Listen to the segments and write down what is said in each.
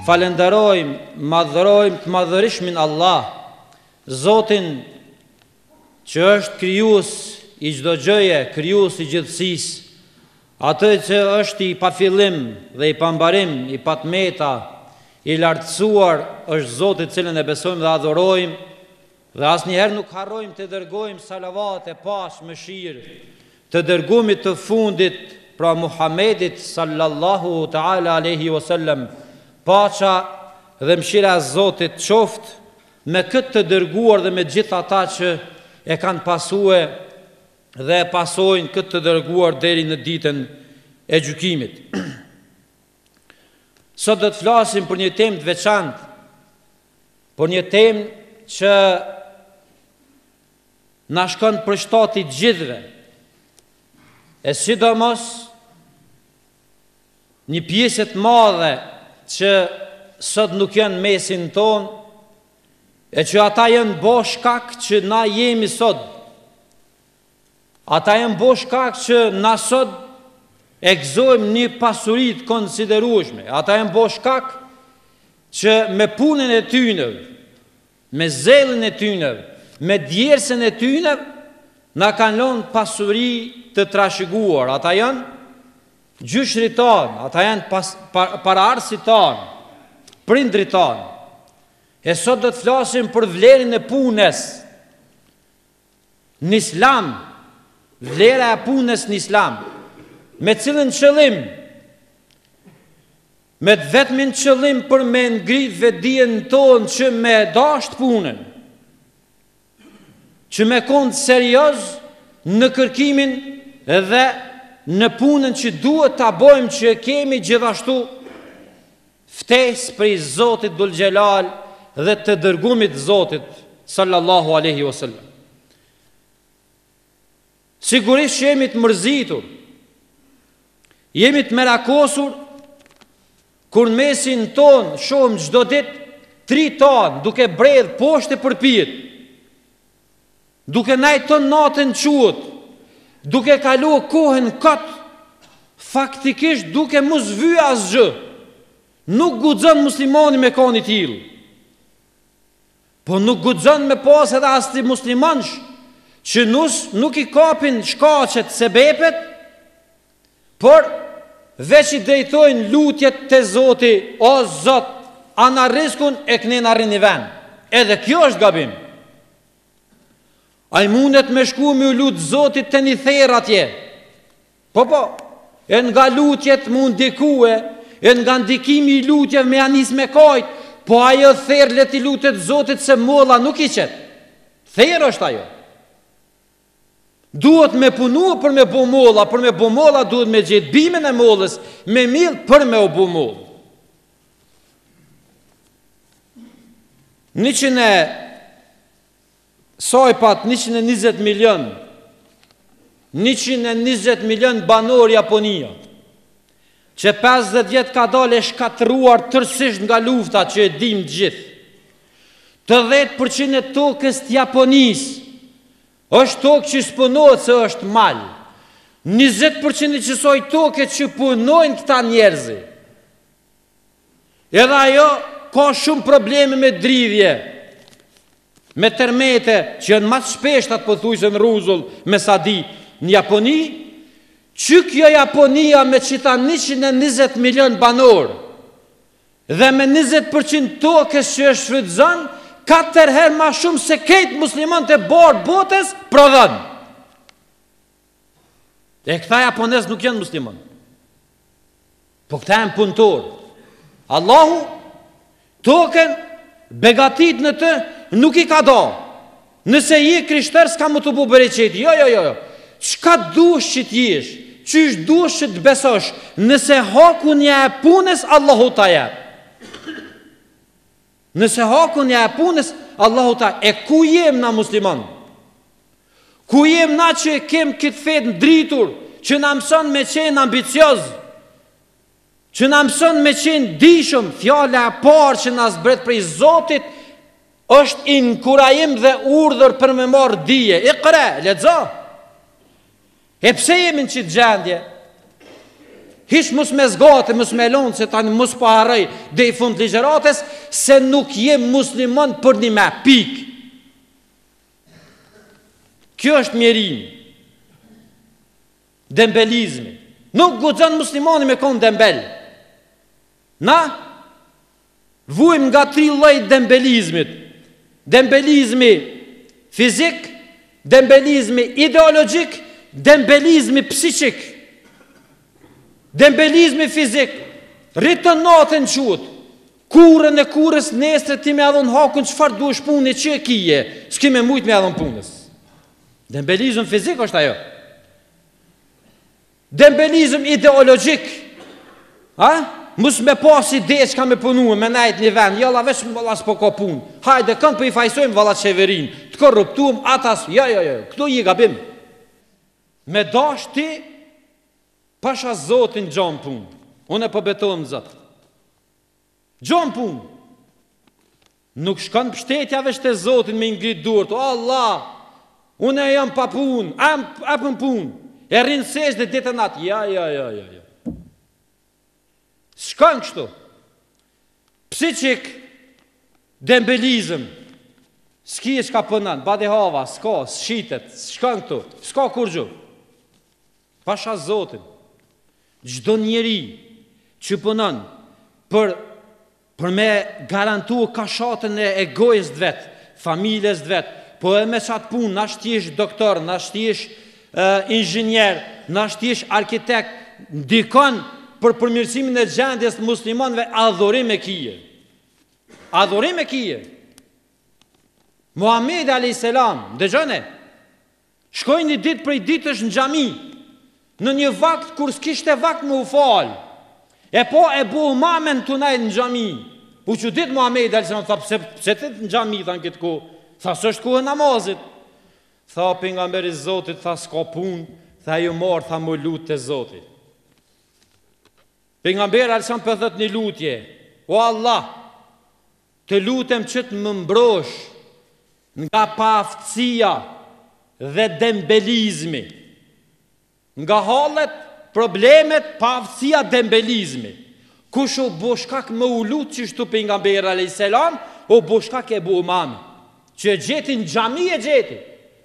falenderojmë, madhërojmë të madhërishmin Allah, Zotin që është krijues i çdo gjëje, krijues i gjithësisë, atë që është i pafillim dhe i pambarim, i patmeta, i lartësuar është Zoti i cilën e besojmë dhe adhurojmë, dhe asnjëherë nuk harrojmë të dërgojmë salavat e pashë mëshirë të dërgumit të fundit, pra Muhammedit sallallahu ta'ala alaihi wasallam, paqja dhe mëshira e Zotit qoftë me këtë të dërguar dhe me gjithë ata që e kanë pasue dhe pasojnë këtë të dërguar deri në ditën e gjykimit. Sot do të flasim për një temë të veçantë, për një temë që na shkon për shtati gjithëve, e sidomos një pjesë të madhe që sot nuk janë mesin ton, e që ata janë bo shkak që na jemi sot. Ata janë bo shkak që na sot e gëzojmë një pasurit konsiderueshme. Ata janë bo shkak që me punën e tyre, me zelën e tyre, me djersën e tyre, na kanë lënë pasuri të trashëguar. Ata janë gjyshrit tanë, ata janë paraardhësit tanë, prindrit tanë. E sot do të flasim për vlerën e punës në Islam, vlera e punës në Islam, me cilën qëllim, me të vetmin qëllim për me ngrit vetdijen tonë që me dasht punën, që me qenë serioz në kërkimin dhe në punën që duhet ta bëjmë, që kemi gjithashtu ftesë prej Zotit Dhul Xhelal dhe të dërgumit Zotit sallallahu alaihi wasallam. Sigurisht që jemi të mërzitur, jemi të merakosur kur në mesin ton shohim çdo ditë 3 ton duke bredh poshtë e përpjet, duke najton natën quhet, duke kalu kohën kot, faktikisht duke mos vy asgjë. Nuk guxon muslimani me koni tillë. Po nuk guxon me pas edhe as ti muslimansh që nuk i kapin shkaqet sebepet, por veç i drejtojnë lutjet te Zoti, o Zot, ana riskun e këne na rrini vend. Edhe kjo është gabim. Ai mundet me shku me u lut Zotit të një therr atje. Po, e nga lutjet mund ndikue, e nga ndikimi i lutjeve me anis me kajt, po ajo therr le ti lutet Zotit se molla nuk i qet. Therr është ajo. Duhet me punu për me bu molla, për me bu molla duhet me gjetë bimin e mollës, me mill për me u bu mollë. 120 milion banor Japonia, që 50 vjet ka dalë shkatruar tërësisht nga lufta që e dim gjithë. 80% e tokës të Japonisë është tokë që spunohet se është mal. 20% e qësoj toke që punojnë këta njerëzi. Edhe ajo ka shumë probleme me dridhje, me termete që janë më të shpeshtat pothuajse në rrezull me sa di në Japoni, që kjo Japonia me qita 120 milion banor dhe me 20% tokës që është shfrytëzon 4 herë ma shumë se këtë musliman të bordë botës prodhon. E këta japonez nuk janë musliman, po këta janë punëtor. Allahu tokën begatit në të nuk i ka do. Nëse je krishter s'ka më të bu bereqeti. Jo. Qka dush që t'jesh, qysh dush që t'besosh, nëse hakun ja e punës, Allahu ta jep. Nëse hakun ja e punës, Allahu ta jep. E ku jem na musliman? Ku jem na që kem këtë fet në dritur, që na mëson me qenë ambicioz, që na mëson me qenë dishëm, fjala e parë që na zbret prej Zotit, është inkurajim dhe urdhër për me marrë dije. Iqra, lexo. E pse jemi në qitë gjendje? Hiç mos me zgate, mos me lonë, se tani mos po harroj deri fund ligjëratës se nuk jem musliman për një me pik. Kjo është mjerimi. Dembelizmi. Nuk guxon muslimani me kon dembel. Na vujmë nga 3 lloj dembelizmit. Dembelizmi fizik, dembelizmi ideologjik, dembelizmi psiqik. Dembelizmi fizik, rritën natën qut, kurën e kurës nesër ti me adhon hakun qëfar duesh punë që e kije, s'ki me mujt me adhon punës. Dembelizm fizik është ajo. Dembelizm ideologjik, mus me pas ide që ka me punu, me najt një vend, jalla veç më valla s'po ka punë, hajde kënd për i fajsojmë valla qeverin, të korruptuam, atas, jo, këtu i gabim. Me dash ti, pasha Zotin gjon punë. Unë e përbetohem Zot. Gjon punë. Nuk shkon pështetja veç te Zotin me ngrit durët. O Allah, unë e jam pa punë, apën punë. E rinë sesh dhe ditën atë. Ja. Shkon kështu. Psiqik, dembelizm. S'ki e shka pënën, badi hava, s'ka, s'shitet, shkon këtu, s'ka kur gju. Pasha Zotin. Gjdo njeri që pënën për me garantu kashatën e egojës vetë, familjes vetë, po e me qatë punë, nash t'jesh doktor, nash t'jesh inxhinier, nash t'jesh arkitekt, ndikon për përmirësimin e gjendjes të muslimanëve, adhurim e kije. Adhurim e kije. Muhamedi a.s. dëgjone, shkoj një ditë prej ditësh në xhami, në një vakt kur s'kishte vakt më u falë. E po e bu mamen të najtë në xhami. U që ditë Muhamedi a.s. tha, pse të në xhami, tha në këtë ku? Tha, së është ku e namazit. Tha, pejgamberi Zotit, tha, s'ka punë, tha, ju marë, tha, më lutë të Zotit. Pejgamberi a.s. pëthët një lutje, o Allah, të lutem që të më mbrosh nga paaftësia dhe dembelizmi. Nga hallet, problemet, paaftësia, dembelizmi. Kush u boshkak më u lutë që shtu pejgamberi a.s. o boshkak e bu umami. Që e gjeti në xhami e gjeti.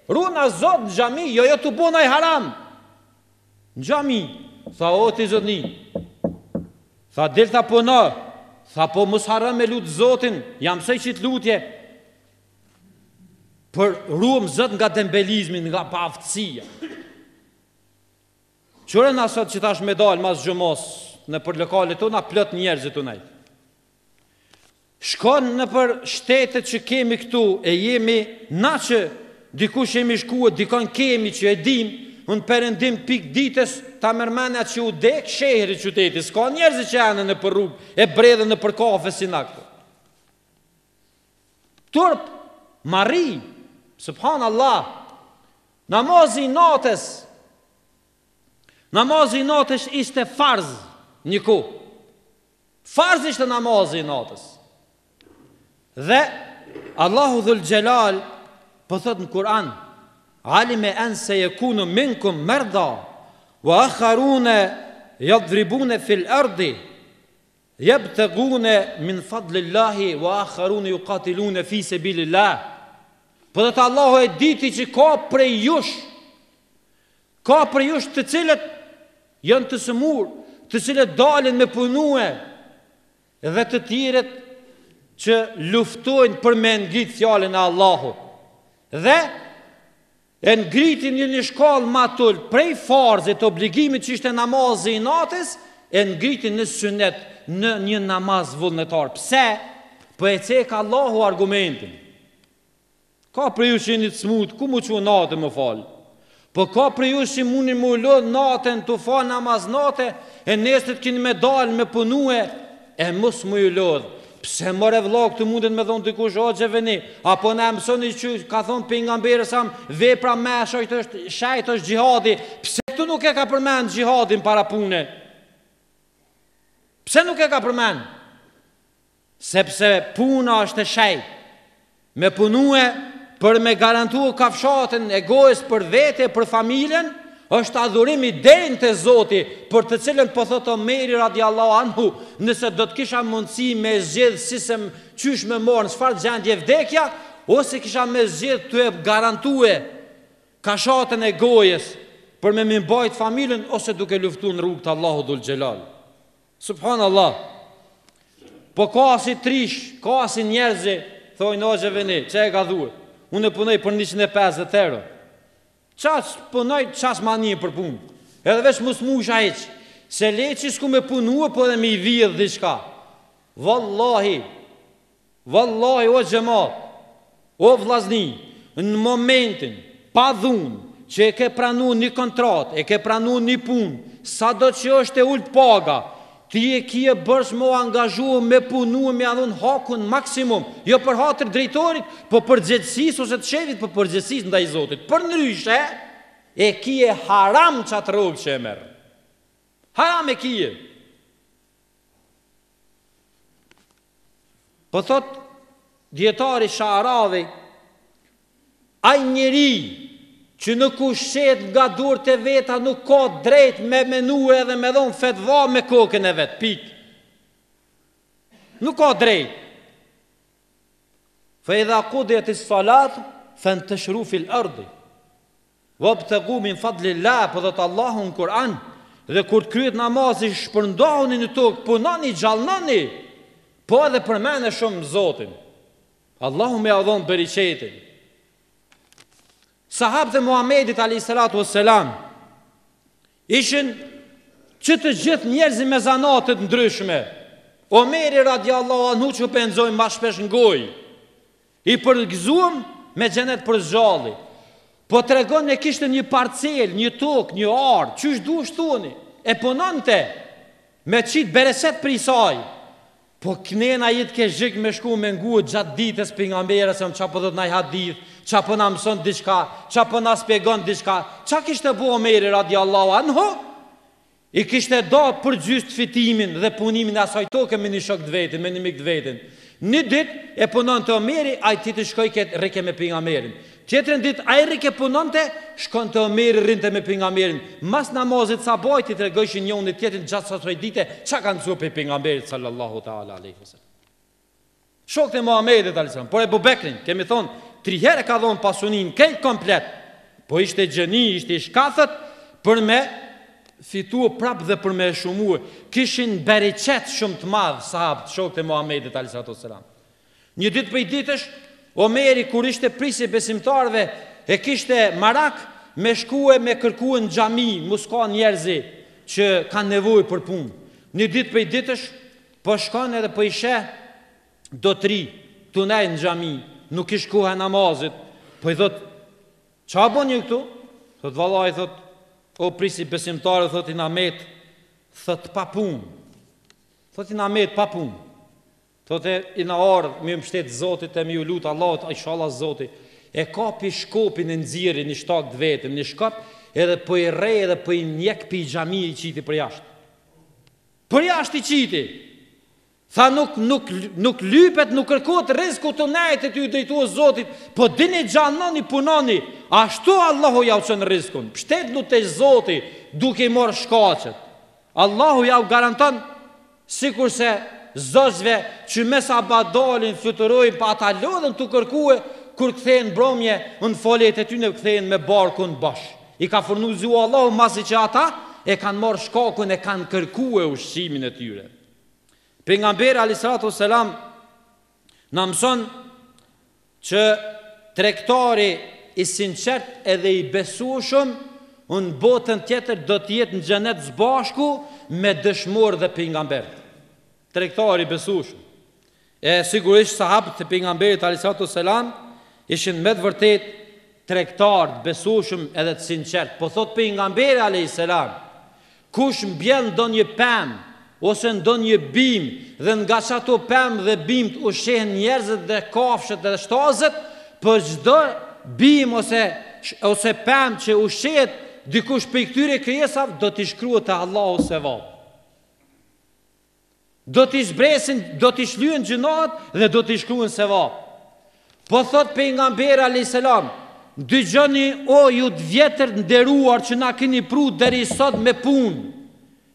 Runa Zot në xhami, jo të bunaj haram. Në xhami, tha o ti zotni. Tha del tha po në. Tha po mos harëm me lutë Zotin, jam sej qitë lutje. Për ruëm Zot nga dembelizmi, nga paaftësia. Qërën asot që tash me dalë mas gjumos në për lokalet tona, plot njerëzit të nejtë. Shkon në për shtetet që kemi këtu, e jemi, na që dikush jemi shkuet, dikon kemi që e dim, unë përëndim pik ditës, ta mërmenja që u dek shehri qytetis, s'ka njerëzit që janë në për rrugë, e bredhe në për kafe si na këtu. Turp, mari, subhanallah, namazi natës ishte farz një ku. Farz ishte namazi natës. Dhe Allahu Dhul Gjelal pëthët në Kur'an, alime en se jekunu minkum merda, wa akharune jadribune fil ardi, jabtagune min fadlillahi, wa akharune ju katilune fi sebilillah. Pëthët Allahu e diti që ka prej jush të cilët janë të sëmur, të cilët dalin me punue, dhe të tjiret që luftojnë për me ngrit fjallin e Allahu. Dhe e ngritin një shkallë ma tull prej farzit, obligimit që ishte namazi i natës, e ngritin në sunet, në një namaz vullnetar. Pse? Për e cek Allahu argumentin. Ka për ju që një të smut, ku mu që natë më falë? Po ka për ju që mundi më ullon natën, të falë namaz natë, e nesët kini me dalë, me punue, e mos më ullon. Pse more vlog të mundin me thonë të kush o gjeveni, apo ne mësoni që ka thonë pejgamberi sa vepra me shajt është gjihadi, pse këtu nuk e ka përmend gjihadin para pune? Pse nuk e ka përmend? Sepse puna është e shajt, me punue për me garantu kafshatën e gojës për vete, për familjen, është adhurimi deri te Zoti, për të cilën po thot Omeri radiallahu anhu, nëse do të kisha mundësi me zgjedh si se qysh me morë në çfarë gjendje vdekja, ose kisha me zgjedh të e garantue kashatën e gojës për me mbajt familjen, ose duke luftuar në rrugt të Allahu dhul xhelal. Subhanallah. Po ka si trish, ka si njerëzi, thojnë hoxhe veni, që e ka dhuar? Unë punoj për 150 euro. Qas punoj, qas ma një për punë. Edhe veç mos musha heq. Se leqi s'ku me punua, po edhe me i vjedh dhe shka. Wallahi, o xhamat, o vllazni, në momentin, pa dhunë, që e ke pranu një kontrat, e ke pranu një punë, sa do që është e ullë paga, ti e kje bërsh më angazhu me punu, me adhun hakun maksimum, jo për hatër drejtorit, po për gjithësis ose të shefit, po për gjithësis ndaj Zotit. Për ndryshe, e kje haram që atë rogë që e merë. Haram e kje. Po thot, djetari Sha'rawi, aj njeri, që nuk ushet nga durët e veta, nuk ka drejt me menu edhe me dhonë fetva me kokën e vetë, pik. Nuk ka drejt. Fe idha kudjet i salat, fen të shru fil ardi. Vëb të gumin fadlillah, për dhëtë Allahu në Kur'an, dhe kur të kryet namazi shpërndahuni në tokë, punani, gjallnani, po edhe përmene shumë Zotin. Allahu me adhon beriqetin. Sahabët e Muhamedit a.s. ishin që të gjithë njerëzi me zanatet ndryshme. Omeri radiallahu anhu që penzojnë ma shpesh në gojë, i përgëzuam me xhenet për zgjalli. Po të regon e kishte një parcel, një tokë, një ardë, qysh du shtuni, e punonte me qitë bereset për i saj. Po kënena jitë ke zhik me shku me ngu gjatë ditës për nga mbere, se më qa po dhët na i hadith, qa po na mëson diçka, qa po na spjegon diçka, qa kishte bu Omeri radiallahu anhu? I kishte do për gjystë fitimin dhe punimin e asaj toke me një shok të vetin, me një mik të vetin. Një dit e punon të Omeri, a i ti të shkoj këtë rike me pingamerin. Tjetërën dit, a i rike punon të, shkon të Omeri rinte me pingamerin. Mas namazit sabaj ti të regojshin një unë tjetën gjatë sasoj dite, qa kanë nësu për pingamerit sallallahu ta'ala aleyhi. Shok të Muhamedit alisam, por e Bubekrin, kemi thonë, 3 herë ka dhonë pasunin kejt komplet, po ishte gjeni, ishte i shkathët, për me fitu prap dhe për me shumu. Kishin bereqet shumë të madhë sahabët, shok të Muhamedit alisam. Një ditë për i ditësh, Omeri kur ishte prisi besimtarve, e kishte marak me shkue me kërkue në gjami, muska njerëzi që kanë nevoj për punë. Një ditë për i ditësh, po shkon edhe po ishe do 3 tunej në gjami, nuk ish kuha namazit, po i thot, qa bon një këtu? Thot, vallaj, thot, o prisi besimtarë, thot, i namet, thot, pa punë. Thot, i namet, pa punë. Thot, i na ardhë, mi më shtetë Zotit e mi u lutë, Allahot, a i shala Zotit, e kapi shkopin e nëziri, një shtak të vetëm, një shkop, edhe po i rej, edhe po i njek pi gjami i qiti për jashtë. Për jashtë i qiti. Tha nuk lypet, nuk kërkot rizku të nejtë të ju drejtu o Zotit, po dini gjallnoni, punoni, ashtu Allahu ja u qënë rizkun, pështet nuk të Zotit, duke i morë shkacet. Allahu ja u garanton, sikur se zëzve që mes abadalin, fluturojnë, pa ata lodhen të kërkue, kur këthejnë bromje, në foljet e tyne këthejnë me barkun bash. I ka furnizu Allahu masi që ata e kanë marë shkakun, e kanë kërkue ushqimin e tyre. Pejgamberi alisratu selam në mëson që tregtari i sinqert edhe i besueshëm në botën tjetër do të jetë në xhenet zbashku me dëshmor dhe pejgamber. Tregtari i besueshëm. E sigurisht sahabët e pejgamberit alisratu selam ishin me të vërtet tregtar të besueshëm edhe të sinqert. Po thot pejgamberi alayhis salam, kush mbjell ndonjë pemë ose ndonjë bim dhe nga çato pemë dhe bimt ushqehen njerëzit dhe kafshët dhe shtazët, për çdo bim ose pemë që ushqehet dikush për këtyre krijesave do t'i shkruhet te Allahu sevap. Do t'i zbresin, do t'i shlyen gjunat dhe do t'i shkruhen sevap. Po thot pejgamberi alayhis salam, dëgjoni o ju të vjetër nderuar që na keni pru deri sot me punë,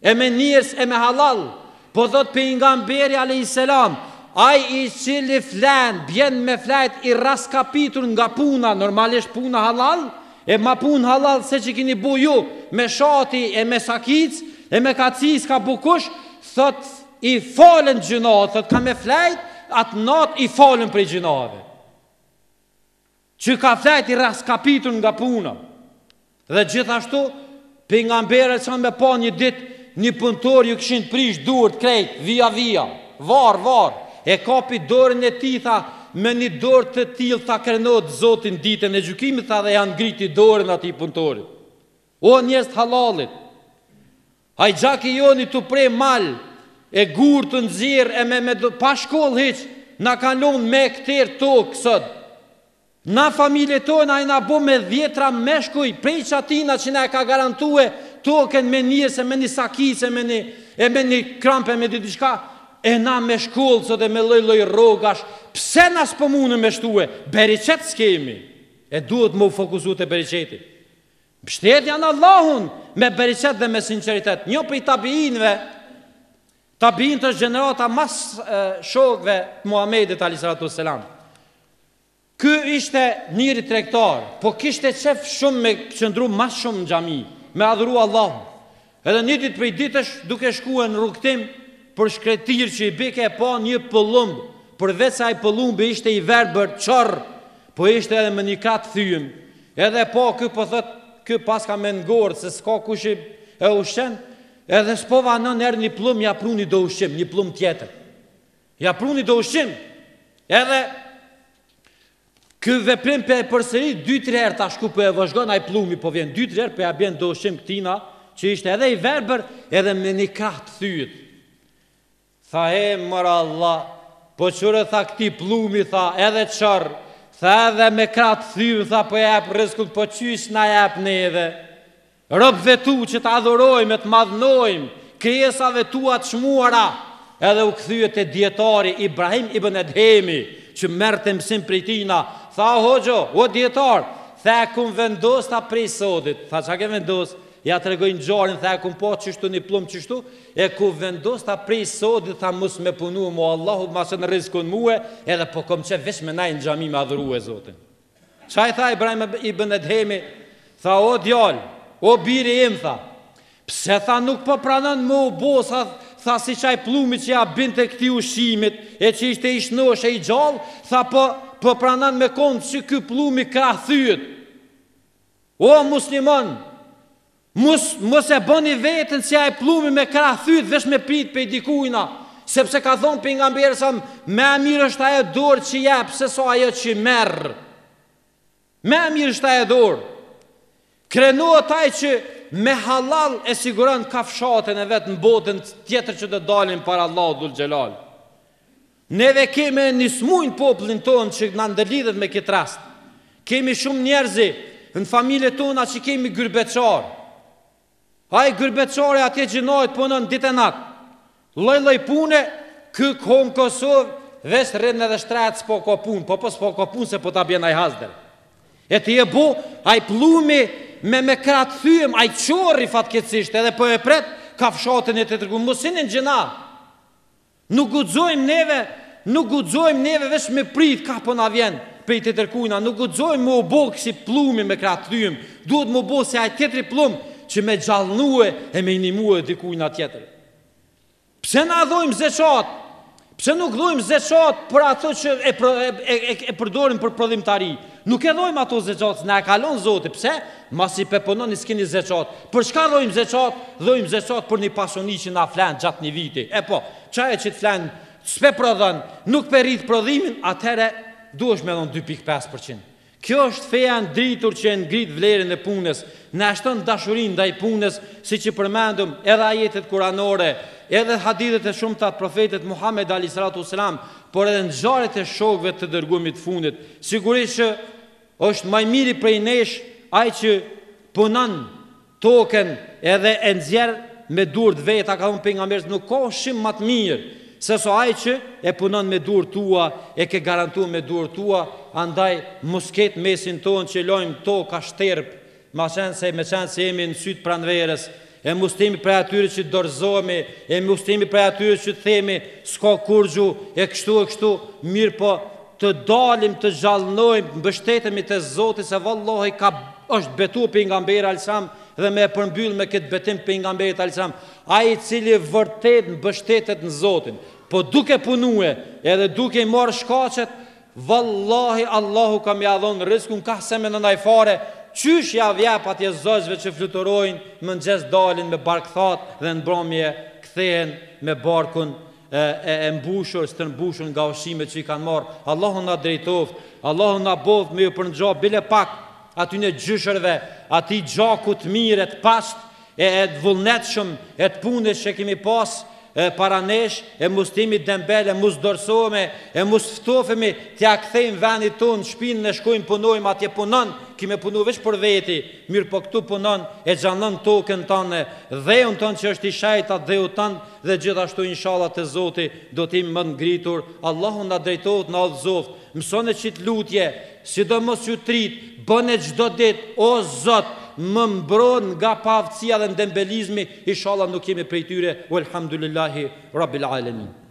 e me njerëz e me halal, po thot pejgamberi alayhis salam, ai i cili flan, bjen me flajt i raskapitur nga puna, normalisht puna halal, e ma punë halal se që keni bu ju, me shati e me sakic, e me kacis ka bukush, thot i falen gjinohet, thot ka me flajt, atë nat i falen për i gjinoheve. Që ka flajt i raskapitur nga puna. Dhe gjithashtu, pejgamberi sa me pa një dit, një punëtor ju këshin prish duart krejt, via, var, e kapi dorën e tij tha, me një dorë të tillë tha krenot Zotin ditën e gjykimit tha dhe janë ngriti dorën atij punëtorit. O njerëz të halalit, ai gjaki joni të pre mal, e gur të nxirr e me pa shkollë hiç, na kalon me këtër tokë sot. Na familje tona ai na bo me 10 meshkuj, prej çatina që na e ka garantue tokën me njerëz, me një sakisë, me një krampe, me diçka, e na me shkollë sot e me lloj rrogash. Pse na s'po mundën me shtue? Bereqet s'kemi. E duhet më fokusu të bereqeti. Mbështet janë Allahun me bereqet dhe me sinceritet. Një për i tabiinve, tabiin të gjenerata mas shokve Muhamedit a.s. Ky ishte njëri tregtar, po kishte qef shumë me qëndru mas shumë në xhami, me adhuru Allahun. Edhe një ditë prej ditësh duke shkuar në rrugtim për shkretir që i beke e pa një pëllumb, përveç sa i pëllumbi ishte i verbër çorr, po ishte edhe me një kat thyem. Edhe po ky po thot, ky paska me ngordh se s'ka kush e ushqen, edhe s'po vanon erë një plumb ja pruni do ushqim, një plumb tjetër. Ja pruni do ushqim. Edhe ky veprim pe përsëri 2-3 herë tash ku po e vëzhgon ai plumbi po vjen 2-3 herë po ja bën do ushqim këtina që ishte edhe i verbër edhe me një kat thyet. Tha e mëra Allah, po qërë tha këti plumi, tha edhe qërë, tha edhe me kratë thymë, tha po jep rëskut, po qysh na jep neve. Rëbëve tu që të adhurojmë, të madhnojmë, krijesave tua të shmuara, edhe u këthyet e djetari Ibrahim ibn Edhemi, që merte mësim prej tina, tha hoxho, o djetar, tha e kum vendos ta prej sodit, tha qa ke vendos? Ja të regojnë gjarin, tha e kum po qështu një plum qështu, e ku vendos ta prej sodit, tha mus me punu mu Allahu, ma se në rizkun muhe, edhe po kom që vesh me najnë gjami me adhuru e Zotin. Qa i tha Ibrahim ibn Edhemi, tha o djall, o biri im, tha, pse tha nuk po pranon më u bo, tha si qaj plumi që ja binte këti ushimit, e që ishte i shnosh e i gjall, tha po pranon me kont që ky plumi ka thyet. O muslimon, mos e bëni vetën që ai plumi me krah thyt vesh me prit pe dikujna, sepse ka thonë pejgamberi sa më mirë është ajo dorë që jep se sa ajo që merr. Më mirë është ajo dorë. Krenohet ai që me halal e siguron kafshatën e vet në botën tjetër që do dalin para Allahut dhul xhelal. Neve kemi nismujnë popullin tonë që na ndërlidhet me këtë rast. Kemi shumë njerëz në familjet tona që kemi gërbeçar. Ai gërbeçari atje gjinojt punon ditë e natë. Lloj pune, ky kon Kosovë vesh rrën edhe shtrat s'po ka punë, po s'po ka punë se po ta bjen ai hasder. E ti e bu, ai plumi me krat thyem, ai çorri fatkeqësisht edhe po e pret kafshatën e të tërgu. Mosin në gjina. Nuk guxojmë neve vesh me prit ka po na vjen prej të tërkujna. Nuk guxojmë më u bo kësi plumi me krat thyem. Duhet më bo se ai tjetri plum që me gjallnue e me inimue dikujna tjetër. Pse na dhojmë zeqat? Pse nuk dhojmë zeqat për ato që e përdorim për prodhimtari? Nuk e dhojmë ato zeqat, na e kalon Zoti. Pse? Masi peponon i s'keni zeqat. Për çka dhojmë zeqat? Dhojmë zeqat për një pasoni që na flen gjatë një viti. E po, çaje që të flen, s'pe prodhon, nuk pe rrit prodhimin, atëherë duhesh me dhon 2.5%. Kjo është feja ndritur që e ngrit vlerën e punës, na shton dashurinë ndaj punës, siç i përmendëm edhe ajetet kuranore, edhe hadithet e shumta të profetit Muhammed a.s. por edhe ngjarjet e shokëve të dërguimit fundit. Sigurisht që është më i miri prej nesh ai që punon tokën edhe e nxjerr me durët veta, ka thënë pejgamberi, nuk ka ushqim më të mirë se so ai që e punon me durë tua, e ke garantuar me durë tua, andaj mos ket mesin ton që lojmë to ka shterp, me qenë se jemi në sytë pranverës, e mos temi prej atyre që dorëzohemi, e mos temi prej atyre që themi s'ka kurgju, e kështu, mirë po të dalim të gjallënojmë, mbështetemi te Zoti se vallahi është betu pejgamberi alsam dhe me përmbyll me këtë betim pejgamberit alsam, ai i cili vërtet mbështetet në Zotin, po duke punue edhe duke marrë shkaqet, vallahi Allahu ka më dhënë rrezikun ka se me nënaj fare, qysh ja vjep atje zëzve që fluturojnë, mëngjes dalin me barkthat dhe në mbrëmje kthehen me barkun e mbushur, së të mbushur nga ushqimet që i kanë marrë. Allahu na drejtoft, Allahu na boft me ju përngjo bile pak aty në gjyshërve, aty gjakut mirë, të pasht, e të vullnetshëm, e të punës që kemi pas para nesh, e mos timi dembel, e mos dorësohemi, e mos ftofemi, t'ja kthejmë vendit tonë, shpinën ne shkojmë punojmë, atje punon, kime punu veç për veti, mirë po këtu punon, e xhanon tokën tonë, dheun tonë që është i shajtat, dheu tonë, dhe gjithashtu inshallah të Zoti do t'im më ngritur. Allahu na drejtohet, na udhëzoft, mësone qitë lutje, sidomos ju trit, bëne çdo ditë, o Zot, më mbron nga pavësia dhe ndembelizmi, inshallah nuk jemi prej tyre, walhamdulillahi rabbil alamin.